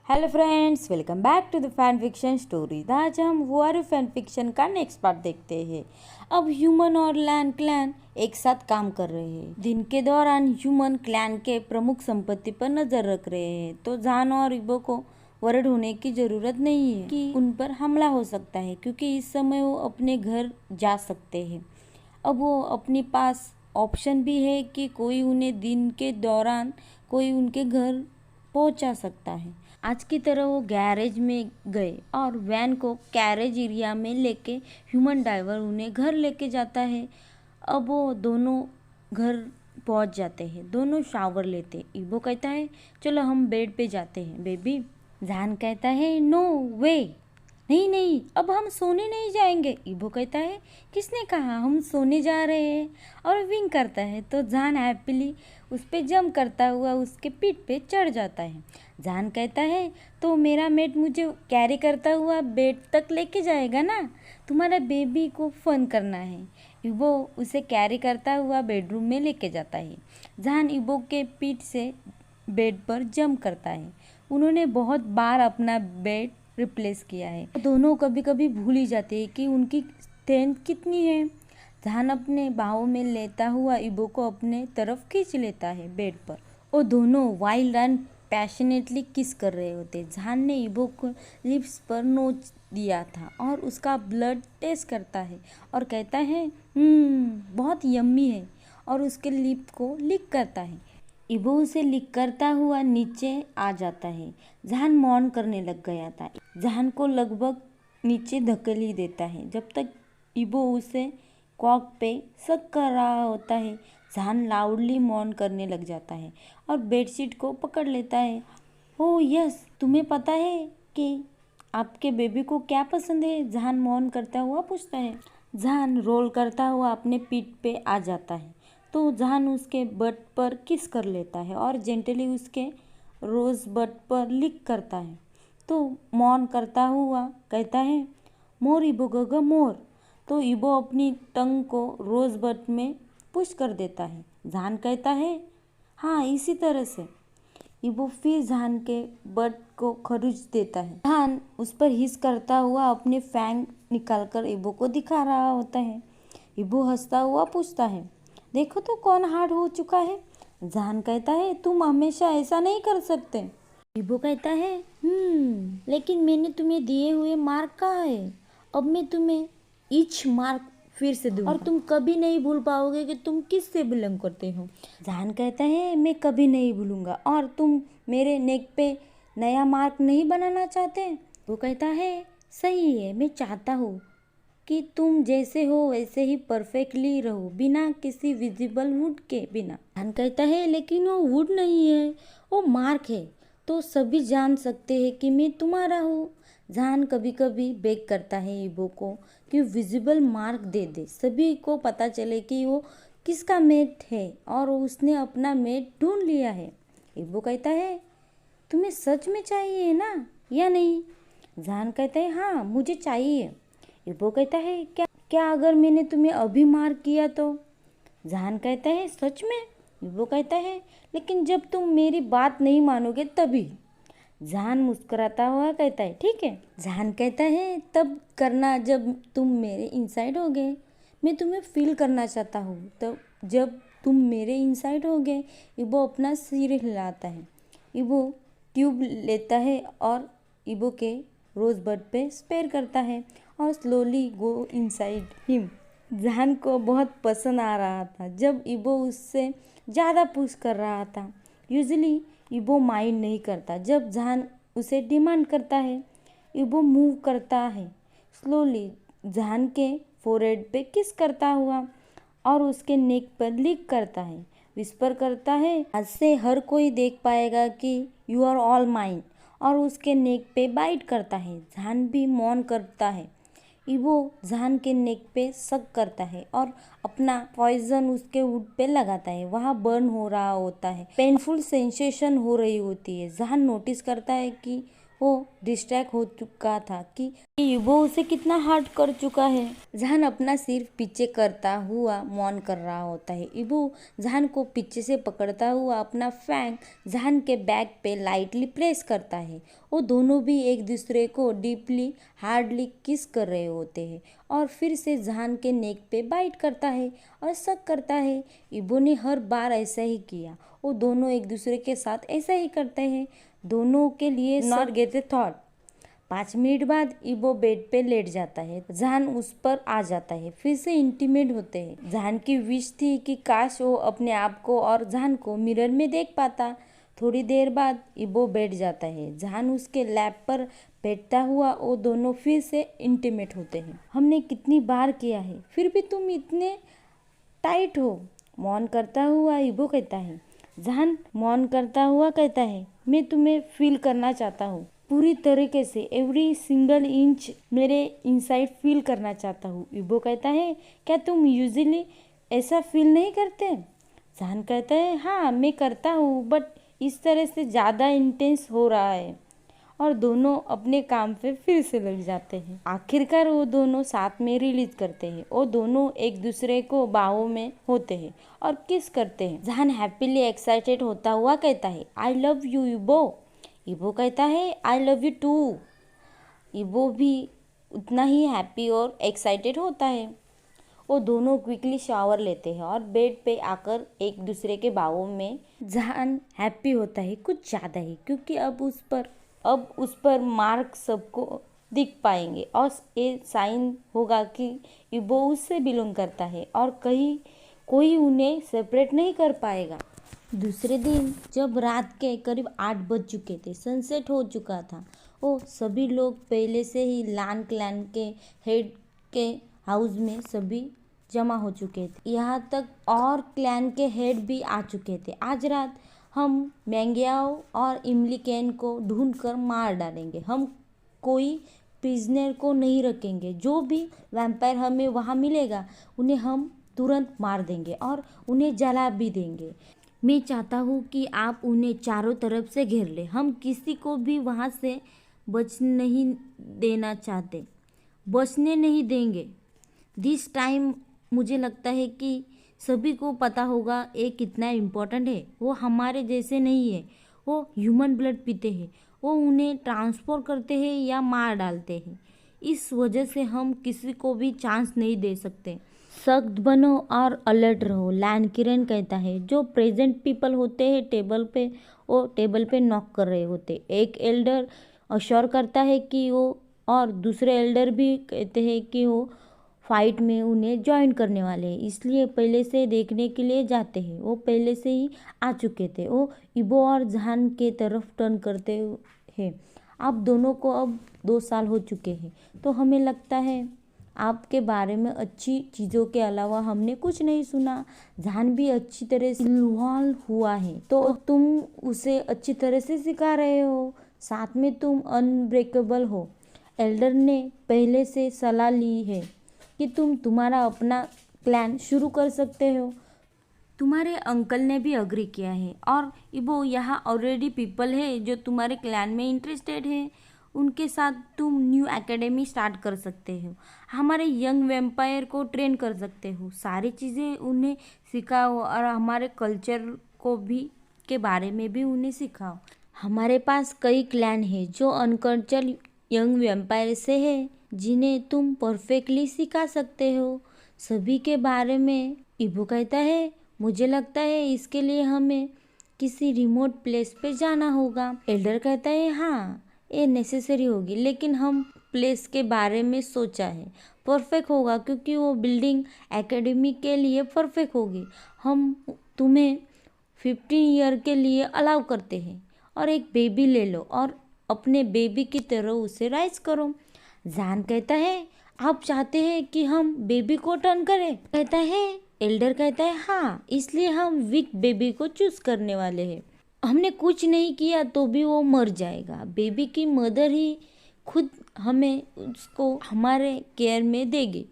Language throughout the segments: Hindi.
Hello friends, welcome back to the fan fiction story. आज हम वुआरू फैन फिक्शन का नेक्स्ट पार्ट देखते हैं। अब ह्यूमन और लैन क्लैन एक साथ काम कर रहे हैं। दिन के दौरान ह्यूमन क्लैन के प्रमुख संपत्ति पर नजर रख रहे हैं, तो जान और इबो को वर्ड होने की जरूरत नहीं है कि उन पर हमला हो सकता है, क्योंकि इस समय वो अपने घर जा सकते हैं। अब वो अपने पास ऑप्शन भी है कि कोई उन्हें दिन के दौरान कोई उनके घर पहुंचा सकता है। आज की तरह वो गैरेज में गए और वैन को कैरेज एरिया में लेके ह्यूमन ड्राइवर उन्हें घर लेके जाता है। अब वो दोनों घर पहुंच जाते हैं। दोनों शावर लेते। इबो कहता है चलो हम बेड पे जाते हैं बेबी। जान कहता है नो वे, नहीं नहीं अब हम सोने नहीं जाएंगे। इबो कहता है किसने कहा हम सोने जा रहे हैं, और विंग करता है। तो जान हैप्पीली उस पे जंप करता हुआ उसके पीठ पे चढ़ जाता है। जान कहता है तो मेरा मेट मुझे कैरी करता हुआ बेड तक लेके जाएगा ना, तुम्हारा बेबी को फन करना है। इबो उसे कैरी करता हुआ बेडरूम में लेके जाता है। जान इबो के पीठ से बेड पर जंप करता है। उन्होंने बहुत बार अपना बेड रिप्लेस किया है। दोनों कभी कभी भूल ही जाते हैं कि उनकी स्ट्रेंथ कितनी है। जान अपने बाहों में लेता हुआ इबो को अपने तरफ खींच लेता है बेड पर। वो दोनों वाइल्ड एंड पैशनेटली किस कर रहे होते। जान ने इबो को लिप्स पर नोच दिया था और उसका ब्लड टेस्ट करता है और कहता है बहुत यम्मी है, और उसके लिप को लिक करता है। इबो उसे लिक करता हुआ नीचे आ जाता है। जान मौन करने लग गया था। जान को लगभग नीचे धकेल ही देता है जब तक इबो उसे कॉक पे सक कर रहा होता है। जान लाउडली मौन करने लग जाता है और बेडशीट को पकड़ लेता है। ओह यस, तुम्हें पता है कि आपके बेबी को क्या पसंद है? जान मौन करता हुआ पूछता है। जान रोल करता हुआ अपने पीठ पे आ जाता है, तो जान उसके बट पर किस कर लेता है और जेंटली उसके रोज बट पर लिक करता है। तो मौन करता हुआ कहता है मोर इबो गगा मोर। तो इबो अपनी टंग को रोज बट में पुश कर देता है। जान कहता है हाँ इसी तरह से। इबो फिर जान के बट को खरोच देता है। जान उस पर हिस करता हुआ अपने फैंग निकालकर इबो को दिखा रहा होता है। इबो हंसता हुआ पूछता है देखो तो कौन हार्ड हो चुका है। जान कहता है तुम हमेशा ऐसा नहीं कर सकते। इबो कहता है लेकिन मैंने तुम्हें दिए हुए मार्क कहाँ है? अब मैं तुम्हें ईच मार्क फिर से दूंगा और तुम कभी नहीं भूल पाओगे कि तुम किस से बिलोंग करते हो। जान कहता है मैं कभी नहीं भूलूंगा, और तुम मेरे नेक पे नया मार्क नहीं बनाना चाहते? वो कहता है सही है, मैं चाहता हूँ कि तुम जैसे हो वैसे ही परफेक्टली रहो, बिना किसी विजिबल वुड के बिना। जान कहता है लेकिन वो वुड नहीं है, वो मार्क है, तो सभी जान सकते हैं कि मैं तुम्हारा हूँ। जान कभी कभी बेग करता है इबो को कि विजिबल मार्क दे दे, सभी को पता चले कि वो किसका मेट है और उसने अपना मेट ढूंढ लिया है। इबो कहता है तुम्हें सच में चाहिए ना या नहीं? जान कहता है हाँ मुझे चाहिए। इबो कहता है क्या क्या अगर मैंने तुम्हें अभी मार किया तो? जान कहता है सच में? इबो कहता है लेकिन जब तुम मेरी बात नहीं मानोगे तभी। जान मुस्कुराता हुआ कहता है ठीक है। जान कहता है तब करना जब तुम मेरे इनसाइड हो गए। मैं तुम्हें फील करना चाहता हूँ तब जब तुम मेरे इनसाइड हो गए। इबो अपना सिर हिलाता है। इबो ट्यूब लेता है और इबो के रोजबड पे स्पेयर करता है और स्लोली गो इनसाइड हिम। जान को बहुत पसंद आ रहा था जब इबो उससे ज़्यादा पुश कर रहा था। यूजुअली इबो माइंड नहीं करता जब जान उसे डिमांड करता है। इबो मूव करता है स्लोली, जान के फोरहेड पे किस करता हुआ और उसके नेक पर लिक करता है। विस्पर करता है आज से हर कोई देख पाएगा कि यू आर ऑल माइन, और उसके नेक पे बाइट करता है। जान भी मौन करता है। इबो जान के नेक पे सक करता है और अपना पॉइजन उसके वुड पे लगाता है। वहाँ बर्न हो रहा होता है, पेनफुल सेंसेशन हो रही होती है। जान नोटिस करता है कि वो डिस्ट्रैक्ट हो चुका था कि ईबो उसे कितना हर्ट कर चुका है। जहान अपना सिर पीछे करता हुआ मौन कर रहा होता है। ईबो जहान को पीछे से पकड़ता हुआ अपना फैंग जहान के बैक पे लाइटली प्रेस करता है। वो दोनों भी एक दूसरे को डीपली हार्डली किस कर रहे होते हैं और फिर से जहान के नेक पे बाइट करता है और शक करता है। ईबो ने हर बार ऐसा ही किया। वो दोनों एक दूसरे के साथ ऐसा ही करते हैं। दोनों के लिए not gate A thought. 5 minute बाद ईबो बेड पे लेट जाता है। जहान उस पर आ जाता है, फिर से इंटीमेट होते हैं। जहान की विश थी कि काश वो अपने आप को और जहान को मिरर में देख पाता। थोड़ी देर बाद ईबो बैठ जाता है। जहान उसके लैप पर बैठता हुआ वो दोनों फिर से इंटीमेट होते हैं। हमने कितनी बार किया है, फिर भी तुम इतने टाइट हो, मौन करता हुआ ईबो कहता है। जहान मौन करता हुआ कहता है, मैं तुम्हें फील करना चाहता हूँ पूरी तरीके से, एवरी सिंगल इंच मेरे इनसाइड फील करना चाहता हूँ। ईबो कहता है, क्या तुम यूजुअली ऐसा फील नहीं करते? जहान कहता है, हाँ मैं करता हूँ, बट इस तरह से ज़्यादा इंटेंस हो रहा है। और दोनों अपने काम पे फिर से लग जाते हैं। आखिरकार वो दोनों साथ में रिलीज करते हैं। वो दोनों एक दूसरे को बाहों में होते हैं और किस करते हैं। जहान हैप्पीली एक्साइटेड होता हुआ कहता है, आई लव यू ईबो। ईबो कहता है, आई लव यू टू। ईबो भी उतना ही हैप्पी और एक्साइटेड होता है। वो दोनों क्विकली शावर लेते हैं और बेड पे आकर एक दूसरे के बाहों में। जहान हैप्पी होता है कुछ ज़्यादा ही, क्योंकि अब उस पर मार्क सबको दिख पाएंगे और ये साइन होगा कि ईबो उससे बिलोंग करता है और कहीं कोई उन्हें सेपरेट नहीं कर पाएगा। दूसरे दिन जब रात के करीब 8 बज चुके थे, सनसेट हो चुका था, वो सभी लोग पहले से ही लान क्लैन के हेड के हाउस में सभी जमा हो चुके थे। यहाँ तक और क्लैन के हेड भी आ चुके थे। आज रात हम मैंगियाओ और इमली कैन को ढूंढकर मार डालेंगे। हम कोई प्रिजनर को नहीं रखेंगे। जो भी वैम्पायर हमें वहाँ मिलेगा उन्हें हम तुरंत मार देंगे और उन्हें जला भी देंगे। मैं चाहता हूँ कि आप उन्हें चारों तरफ से घेर ले। हम किसी को भी वहाँ से बचने नहीं देंगे। दिस टाइम मुझे लगता है कि सभी को पता होगा ये कितना इम्पोर्टेंट है। वो हमारे जैसे नहीं है, वो ह्यूमन ब्लड पीते हैं। वो उन्हें ट्रांसफर करते हैं या मार डालते हैं। इस वजह से हम किसी को भी चांस नहीं दे सकते। सख्त बनो और अलर्ट रहो, लैन किरण कहता है। जो प्रेजेंट पीपल होते हैं टेबल पे नॉक कर रहे होते। एक एल्डर अश्योर करता है कि वो, और दूसरे एल्डर भी कहते हैं कि वो फाइट में उन्हें ज्वाइन करने वाले हैं, इसलिए पहले से देखने के लिए जाते हैं। वो पहले से ही आ चुके थे। वो ईबो और जहान के तरफ टर्न करते हैं। आप दोनों को अब 2 साल हो चुके हैं, तो हमें लगता है आपके बारे में अच्छी चीज़ों के अलावा हमने कुछ नहीं सुना। जहान भी अच्छी तरह से इन्वॉल्व हुआ है, तो तुम उसे अच्छी तरह से सिखा रहे हो। साथ में तुम अनब्रेकेबल हो। एल्डर ने पहले से सलाह ली है कि तुम्हारा अपना क्लैन शुरू कर सकते हो। तुम्हारे अंकल ने भी अग्री किया है और ईबो यहाँ ऑलरेडी पीपल है जो तुम्हारे क्लैन में इंटरेस्टेड है। उनके साथ तुम न्यू एकेडमी स्टार्ट कर सकते हो। हमारे यंग वैम्पायर को ट्रेन कर सकते हो। सारी चीज़ें उन्हें सिखाओ और हमारे कल्चर को भी के बारे में भी उन्हें सिखाओ। हमारे पास कई क्लैन है जो अनकल्चर्ड यंग वैम्पायर से है, जिन्हें तुम परफेक्टली सिखा सकते हो। सभी के बारे में ईबो कहता है, मुझे लगता है इसके लिए हमें किसी रिमोट प्लेस पे जाना होगा। एल्डर कहता है, हाँ ये नेसेसरी होगी, लेकिन हम प्लेस के बारे में सोचा है। परफेक्ट होगा क्योंकि वो बिल्डिंग एकेडमी के लिए परफेक्ट होगी। हम तुम्हें 15 ईयर के लिए अलाउ करते हैं और एक बेबी ले लो और अपने बेबी की तरह उसे राइज करो। जहान कहता है, आप चाहते हैं कि हम बेबी को टर्न करें? कहता है, एल्डर कहता है, हाँ इसलिए हम वीक बेबी को चूज करने वाले हैं। हमने कुछ नहीं किया तो भी वो मर जाएगा। बेबी की मदर ही खुद हमें उसको हमारे केयर में देगी।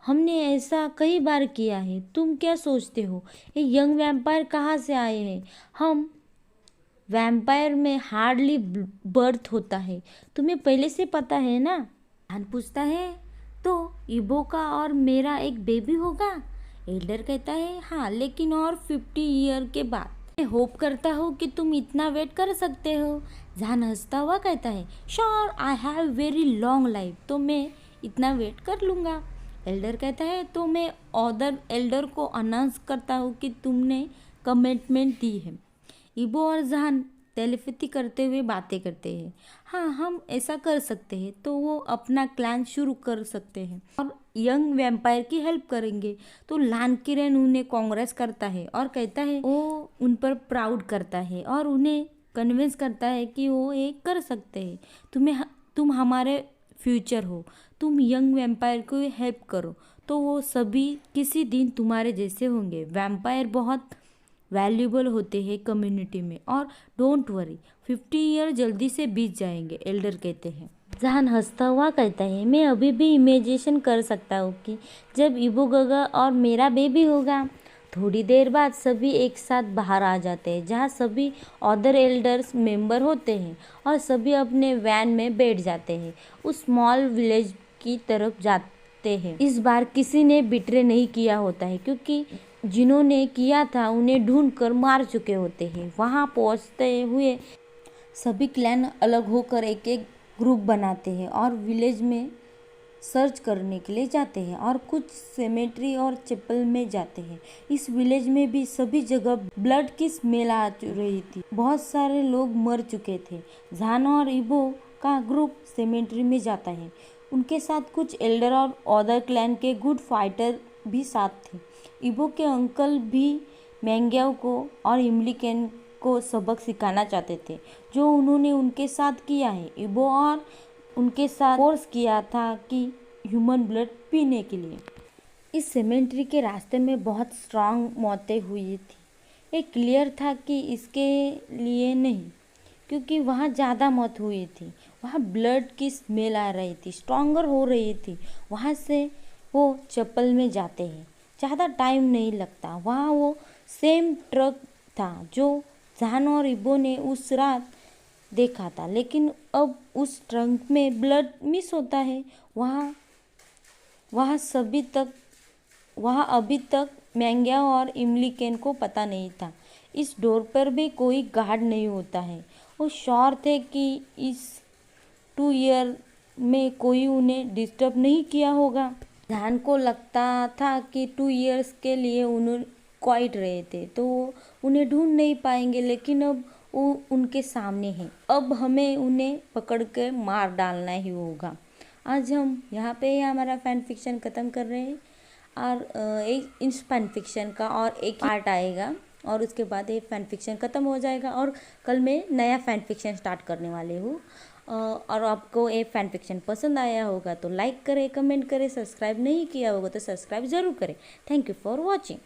हमने ऐसा कई बार किया है। तुम क्या सोचते हो ये यंग वैम्पायर कहाँ से आए हैं? हम वैम्पायर में हार्डली बर्थ होता है, तुम्हें पहले से पता है ना। जान पूछता है तो इबो का और मेरा एक बेबी होगा। एल्डर कहता है हाँ, लेकिन और 50 ईयर के बाद। मैं होप करता हूँ कि तुम इतना वेट कर सकते हो। जान हंसता हुआ कहता है sure, I have very long life, तो मैं इतना वेट कर लूँगा। एल्डर कहता है तो मैं अदर एल्डर को अनाउंस करता हूँ कि तुमने कमिटमेंट दी है। इबो और जहान टेलीपैथी करते हुए बातें करते हैं। हाँ, हम ऐसा कर सकते हैं, तो वो अपना क्लैन शुरू कर सकते हैं और यंग वैम्पायर की हेल्प करेंगे। तो लान किरण उन्हें कांग्रेस करता है और कहता है वो उन पर प्राउड करता है और उन्हें कन्विंस करता है कि वो ये कर सकते हैं। तुम हमारे फ्यूचर हो, तुम यंग वैम्पायर को हेल्प करो तो वो सभी किसी दिन तुम्हारे जैसे होंगे। वैम्पायर बहुत वैल्यूबल होते हैं कम्युनिटी में, और डोंट वरी 50 ईयर जल्दी से बीत जाएंगे, एल्डर कहते हैं। जहान हंसता हुआ कहता है मैं अभी भी इमेजिनेशन कर सकता हूँ कि जब इबो गगा और मेरा बेबी होगा। थोड़ी देर बाद सभी एक साथ बाहर आ जाते हैं, जहाँ सभी अदर एल्डर्स मेंबर होते हैं और सभी अपने वैन में बैठ जाते हैं, उस स्मॉल विलेज की तरफ जाते हैं। इस बार किसी ने बिट्रे नहीं किया होता है, क्योंकि जिन्होंने किया था उन्हें ढूंढकर मार चुके होते हैं। वहाँ पहुँचते हुए सभी क्लैन अलग होकर एक एक ग्रुप बनाते हैं और विलेज में सर्च करने के लिए जाते हैं और कुछ सेमेट्री और चैपल में जाते हैं। इस विलेज में भी सभी जगह ब्लड की स्मेल आ रही थी, बहुत सारे लोग मर चुके थे। जानो और इबो का ग्रुप सेमेट्री में जाता है, उनके साथ कुछ एल्डर और अदर क्लैन के गुड फाइटर भी साथ थे। इबो के अंकल भी मैंग्याओ को और इमलीकेन को सबक सिखाना चाहते थे, जो उन्होंने उनके साथ किया है। इबो और उनके साथ फोर्स किया था कि ह्यूमन ब्लड पीने के लिए। इस सेमेंट्री के रास्ते में बहुत स्ट्रांग मौतें हुई थी। ये क्लियर था कि इसके लिए नहीं, क्योंकि वहाँ ज़्यादा मौत हुई थी। वहाँ ब्लड की स्मेल आ रही थी, स्ट्रॉन्गर हो रही थी। वहाँ से वो चप्पल में जाते हैं, ज़्यादा टाइम नहीं लगता। वहाँ वो सेम ट्रक था जो जहान और इबो ने उस रात देखा था, लेकिन अब उस ट्रंक में ब्लड मिस होता है। वहाँ अभी तक मैंग्या और इमलीकेन को पता नहीं था। इस डोर पर भी कोई गार्ड नहीं होता है। वो श्योर थे कि इस 2 ईयर में कोई उन्हें डिस्टर्ब नहीं किया होगा। जहान को लगता था कि 2 ईयर्स के लिए उन्हें क्वाइट रहे थे, तो वो उन्हें ढूंढ नहीं पाएंगे, लेकिन अब वो उनके सामने हैं। अब हमें उन्हें पकड़ कर मार डालना ही होगा। आज हम यहाँ पे हमारा फैन फिक्शन ख़त्म कर रहे हैं, और एक इस फैन फिक्शन का और एक पार्ट आएगा और उसके बाद ये फैन फिक्शन ख़त्म हो जाएगा, और कल मैं नया फैन फिक्शन स्टार्ट करने वाली हूँ। और आपको ये फैन फिक्शन पसंद आया होगा तो लाइक करें, कमेंट करें, सब्सक्राइब नहीं किया होगा तो सब्सक्राइब ज़रूर करें। Thank you for watching.